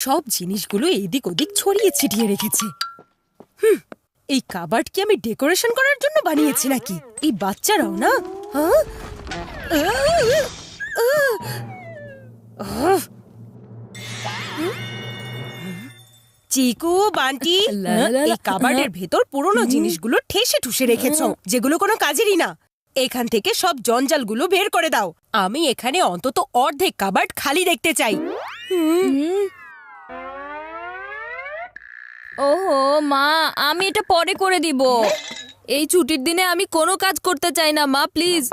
সব জিনিসগুলো এদিক ওদিক ছড়িয়ে ছিটিয়ে রেখেছে। এই কাবার্ড কি আমি ডেকোরেশন করার জন্য বানিয়েছি নাকি? এই বাচ্চারাও না। চিকু, বান্টি, এই কাবার্ডের ভেতর পুরনো জিনিসগুলো ঠেসে ঠুসে রেখেছো, যেগুলো কোনো কাজেরই না। এখান থেকে সব জঞ্জালগুলো বের করে দাও। আমি এখানে অন্তত অর্ধেক কাবার্ড খালি দেখতে চাই। ওহো মা, আমি এটা পরে করে দিব। এই ছুটির দিনে আমি কোনো কাজ করতে চাই না মা, প্লিজ।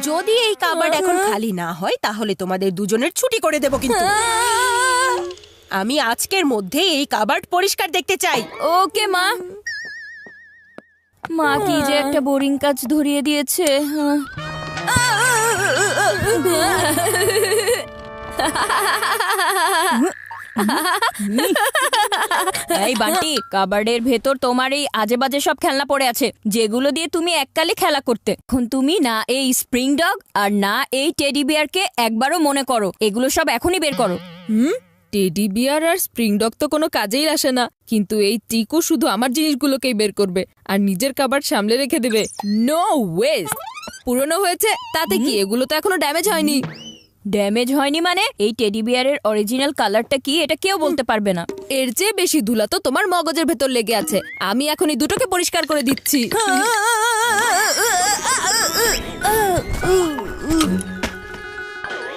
যদি এই কাবার্ড এখন খালি না হয় তাহলে তোমাদের দুজনের ছুটি করে দেব। কিন্তু আমি আজকের মধ্যে এই কাবার্ড পরিষ্কার দেখতে চাই। ওকে মা। মা কি যে একটা বোরিং কাজ ধরিয়ে দিয়েছে। এই বান্টি, কাবার্ডের ভেতর তোমার এই আজে বাজে সব খেলনা পড়ে আছে, যেগুলো দিয়ে তুমি এককালে খেলা করতে। এখন তুমি না এই স্প্রিং ডগ আর না এই টেডি বিয়ারকে একবারও মনে করো। এগুলো সব এখনই বের করো। টেডি বিয়ার আর স্প্রিং ডগ তো কোনো কাজেই আসে না, কিন্তু এই টিকু শুধু আমার জিনিসগুলোকেই বের করবে আর নিজের কাবার্ড সামলে রেখে দেবে। No waste. পুরনো হয়েছে তাতে কি, এগুলো তো এখনো ড্যামেজ হয়নি। ড্যামেজ হয়নি মানে? এই টেডি বিয়ারের অরিজিনাল কালারটা কি এটা কেউ বলতে পারবে না। এর চেয়ে বেশি ধুলা তো তোমার মগজের ভেতর লেগে আছে। আমি এখন এই দুটোকে পরিষ্কার করে দিচ্ছি।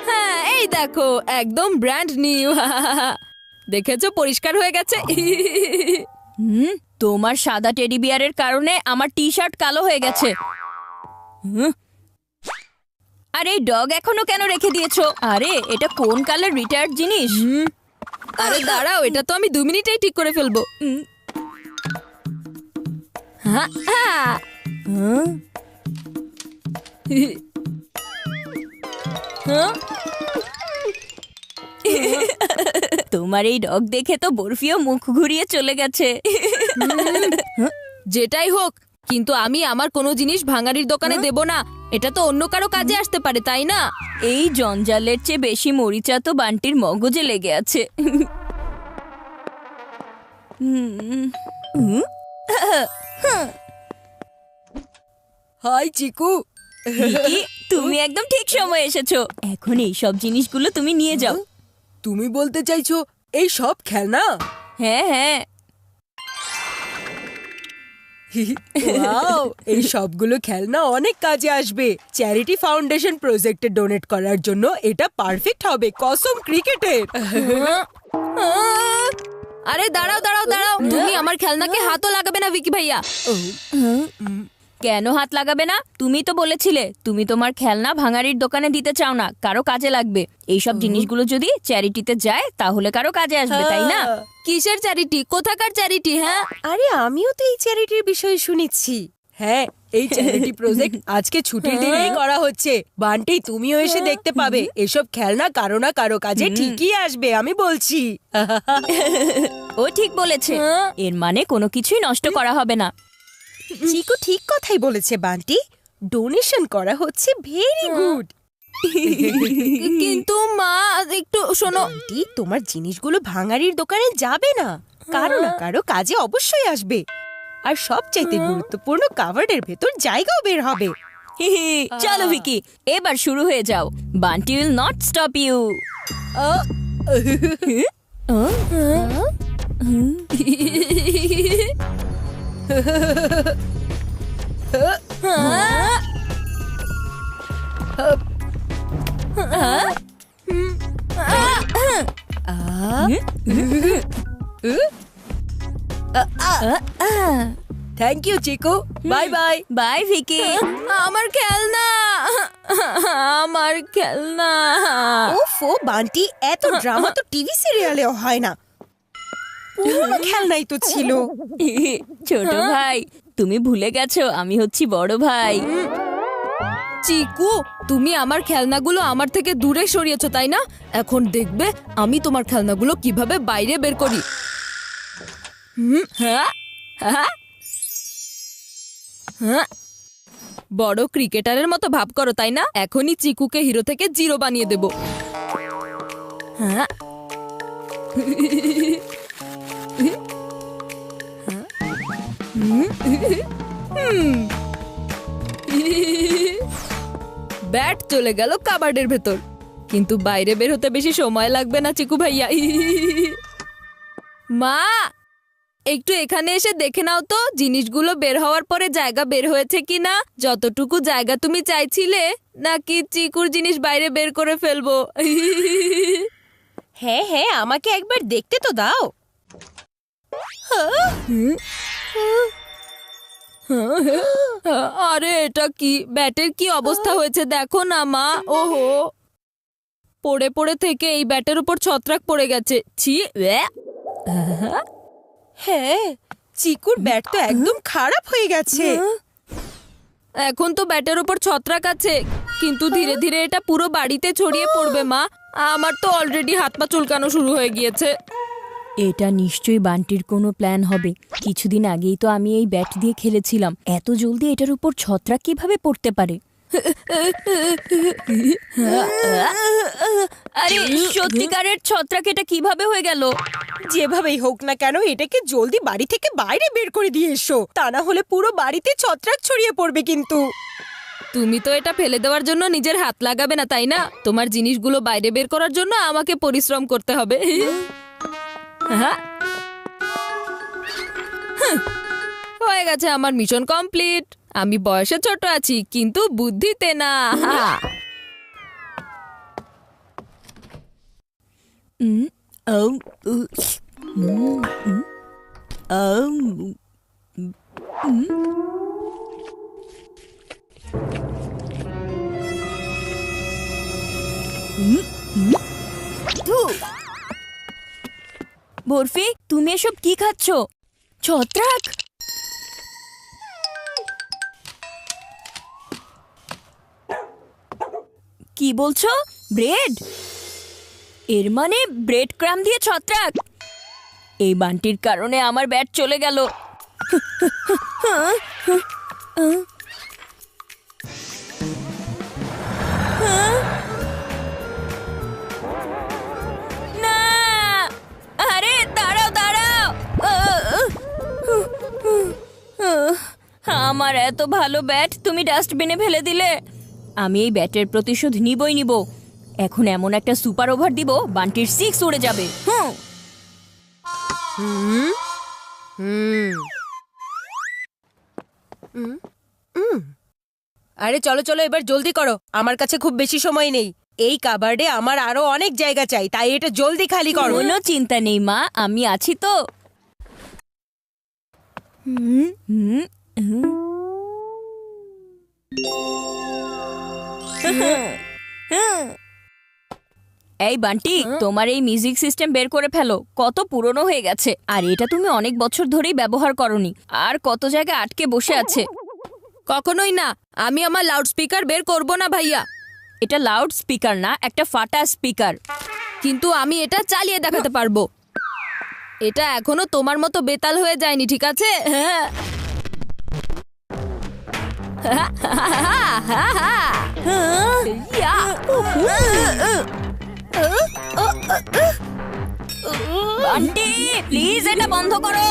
হ্যাঁ, এই দেখো, একদম ব্র্যান্ড নিউ। দেখেছো, পরিষ্কার হয়ে গেছে। তোমার সাদা টেডি বিয়ারের কারণে আমার টি শার্ট কালো হয়ে গেছে। আর এই ডগ এখনো কেন রেখে দিয়েছো? আরে এটা কোন কালের রিটায়ার্ড জিনিস? আরে দাঁড়াও, এটা তো আমি 2 মিনিটেই ঠিক করে ফেলবো। তোমার এই ডগ দেখে তো বরফিও মুখ ঘুরিয়ে চলে গেছে। যেটাই হোক, কিন্তু আমি আমার কোনো জিনিস ভাঙারির দোকানে দেব না। এটা তো অন্য কারো কাজে আসতে পারে, তাই না? এই জঞ্জালের চেয়ে বেশি মরিচা তো বান্টির মগজে লেগে আছে। হাই চিকু। ভিকি, তুমি একদম ঠিক সময় এসেছো। এখন এই সব জিনিসগুলো তুমি নিয়ে যাও। তুমি বলতে চাইছো এই সব খেলনা? হ্যাঁ হ্যাঁ। ওয়াও, এই সবগুলো খেলনা অনেক কাজে আসবে। চ্যারিটি ফাউন্ডেশন প্রজেক্টে ডোনেট করার জন্য এটা পারফেক্ট হবে, কসম ক্রিকেটের। আরে দাঁড়াও দাঁড়াও দাঁড়াও, তুমি আমার খেলনাকে হাতও লাগাবে না ভিকি ভাইয়া। কেন হাত লাগাবে না? তুমি তো বলেছিলে তুমি তোমার খেলনা ভাঙারির দোকানে দিতে চাও না, কারো কাজে লাগবে। এইসব জিনিসগুলো যদি চ্যারিটিতে যায় তাহলে কারো কাজে আসবে, তাই না? কিসের চ্যারিটি? কোথাকার চ্যারিটি? হ্যাঁ, আরে আমিও তো এই চ্যারিটির বিষয়ে শুনেছি। হ্যাঁ, এই চ্যারিটি প্রজেক্ট আজকে ছুটির দিনেই করা হচ্ছে। বান্টি, তুমিও এসে দেখতে পাবে। এসব খেলনা কারো না কারো কাজে ঠিকই আসবে, আমি বলছি। ও ঠিক বলেছে। এর মানে কোনো কিছুই নষ্ট করা হবে না। চিকু ঠিক কথাই বলেছে বান্টি। ডোনেশন করা হচ্ছে, ভেরি গুড। কিন্তু মা, একটু শোনো। বান্টি, তোমার জিনিসগুলো ভাঙারির দোকানে যাবে না, কারো না কারো কাজে অবশ্যই আসবে। আর সবচাইতে গুরুত্বপূর্ণ, কাভার্ডের ভেতর জায়গাও বের হবে। চলো ভিকি, এবার শুরু হয়ে যাও। Bunty will not stop you. Thank you Chiku, bye bye. Bye Vicky. আমার খেলনা, আমার খেলনা। ওফো বান্টি, এত ড্রামা তো টিভি সিরিয়ালেও হয় না। পুরনো খেলনাই তো ছিল। ছোট ভাই, তুমি ভুলে গেছো আমি হচ্ছি বড় ভাই। চিকু, তুমি আমার খেলনাগুলো আমার থেকে দূরে সরিয়েছো, তাই না? এখন দেখবে আমি তোমার খেলনাগুলো কিভাবে বাইরে বের করি। হ্যাঁ হ্যাঁ। বড় ক্রিকেটারের মতো ভাব করো তাই না? এখনই চিকুকে হিরো থেকে জিরো বানিয়ে দেব। হ্যাঁ ব্যাট চলে গেল কাবার্ডের ভেতর, কিন্তু বাইরে বের হতে বেশি সময় লাগবে না চিকু ভাইয়া। মা, একটু এখানে এসে দেখে নাও তো জিনিসগুলো বের হওয়ার পরে জায়গা বের হয়েছে কিনা। যতটুকু জায়গা তুমি চাইছিলে, নাকি চিকুর জিনিস বাইরে বের করে ফেলবো? হ্যাঁ হ্যাঁ, আমাকে একবার দেখতে তো দাও। আরে এটা কি? ব্যাটের কি অবস্থা হয়েছে দেখো না মা। ওহো, পড়ে পড়ে থেকে এই ব্যাটের উপর ছত্রাক পড়ে গেছে। ছি। হ্যাঁ, চিকুর ব্যাট তো একদম খারাপ হয়ে গেছে। এখন তো ব্যাটের উপর ছত্রাক আছে, কিন্তু ধীরে ধীরে এটা পুরো বাড়িতে ছড়িয়ে পড়বে মা। আমার তো অলরেডি হাত পা চুলকানো শুরু হয়ে গিয়েছে। এটা নিশ্চয়ই বান্টির কোনো প্ল্যান হবে। কিছুদিন আগেই তো আমি এই ব্যাট দিয়ে খেলেছিলাম। এত জলদি এটার উপর ছত্রাক কিভাবে পড়তে পারে? আরে সত্যিকারের ছত্রাক এটা কিভাবে হয়ে গেল? যেভাবেই হোক না কেন, এটাকে জলদি বাড়ি থেকে বাইরে বের করে দিয়ে এসো, তা না হলে পুরো বাড়িতে ছত্রাক ছড়িয়ে পড়বে কিন্তু। তুমি তো এটা ফেলে দেওয়ার জন্য নিজের হাত লাগাবে না তাই না? তোমার জিনিসগুলো বাইরে বের করার জন্য আমাকে পরিশ্রম করতে হবে। হয়ে গেছে আমার মিশন কমপ্লিট। আমি বয়সে ছোট আছি, কিন্তু বুদ্ধিতে না। বরফি, তুমি এসব কি খাচ্ছ? ছত্রাক? কি বলছো? ব্রেড? এর মানে ব্রেড ক্রাম দিয়ে ছত্রাক? এই বান্টির কারণে আমার ব্যাট চলে গেল। না, আরে দাঁড়াও দাঁড়াও। আমার এত ভালো ব্যাট তুমি ডাস্টবিনে ফেলে দিলে। আমি এই ব্যাটের প্রতিশোধ নিবই নিব। এখন এমন একটা সুপার ওভার দিব, বান্টির 6 উড়ে যাবে। আরে চলো চলো, এবার জলদি করো, আমার কাছে খুব বেশি সময় নেই। এই কাবার্ডে আমার আরো অনেক জায়গা চাই, তাই এটা জলদি খালি করো। কোনো চিন্তা নেই মা, আমি আছি তো। এই বান্টি, তোমার এই মিউজিক সিস্টেম বের করে ফেলো। কত পুরনো হয়ে গেছে, আর এটা তুমি অনেক বছর ধরেই ব্যবহার করনি। আর কত জায়গায় আটকে বসে আছে। কখনোই না, আমি আমার লাউড স্পিকার বের করব না ভাইয়া। এটা লাউড স্পিকার না, একটা ফাটা স্পিকার। কিন্তু আমি এটা চালিয়ে দেখাতে পারবো। এটা এখনো তোমার মতো বেতাল হয়ে যায়নি, ঠিক আছে? বান্টি, প্লিজ এটা বন্ধ করো।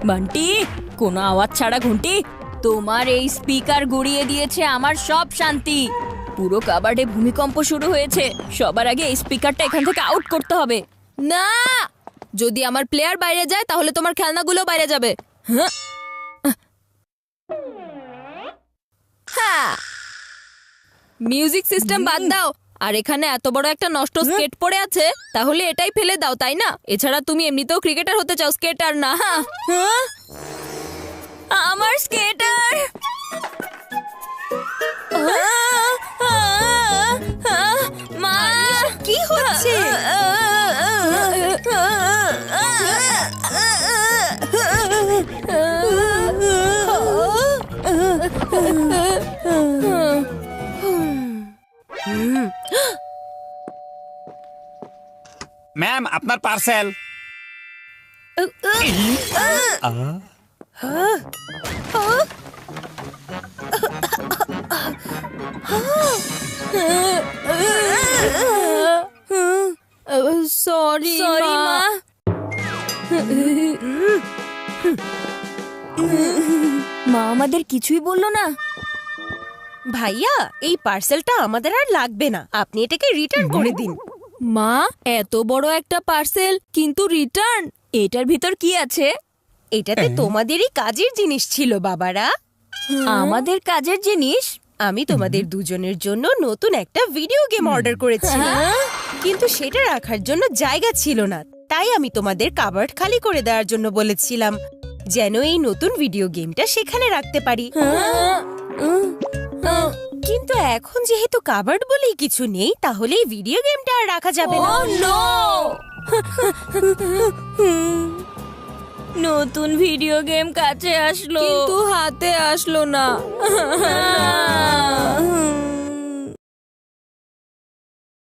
বান্টি, কোনো আওয়াজ ছাড়া ঘুঁটি। তোমার এই স্পিকার গুড়িয়ে দিয়েছে আমার সব শান্তি। পুরো কাবার্ডে ভূমিকম্প শুরু হয়েছে। সবার আগে এই স্পিকারটা এখান থেকে আউট করতে হবে। না, যদি আমার প্লেয়ার বাইরে যায় তাহলে তোমার খেলনাগুলো বাইরে যাবে। মিউজিক সিস্টেম বাদ দাও। আর এখানে এত বড় একটা নষ্ট স্কেট পড়ে আছে, তাহলে এটাই ফেলে দাও, তাই না? এছাড়া তুমি এমনিতেও ক্রিকেটার হতে চাও, স্কেটার না। আমার স্কেটার। মা, কি হচ্ছে? ম্যাম আপনার পার্সেল। সরি সরি মা। মা আমাদের কিছুই বললো না। ভাইয়া, এই পার্সেলটা আমাদের আর লাগবে না, আপনি এটাকে রিটার্ন করে দিন। মা, এত বড় একটা পার্সেল কিন্তু রিটার্ন? এটার ভিতর কি আছে? এটাতে তোমাদেরই কাজের জিনিস ছিল বাবারা। আমাদের কাজের জিনিস? আমি তোমাদের দুজনের জন্য নতুন একটা ভিডিও গেম অর্ডার করেছি, কিন্তু সেটা রাখার জন্য জায়গা ছিল না, তাই আমি তোমাদের কাবার্ড খালি করে দেওয়ার জন্য বলেছিলাম, যেন এই নতুন ভিডিও গেমটা সেখানে রাখতে পারি। কিন্তু এখন যেহেতু কাবার্ড বলেই কিছু নেই, তাহলে এই ভিডিও গেমটা আর রাখা যাবে না। নতুন ভিডিও গেম কাছে আসলো কিন্তু হাতে আসলো না।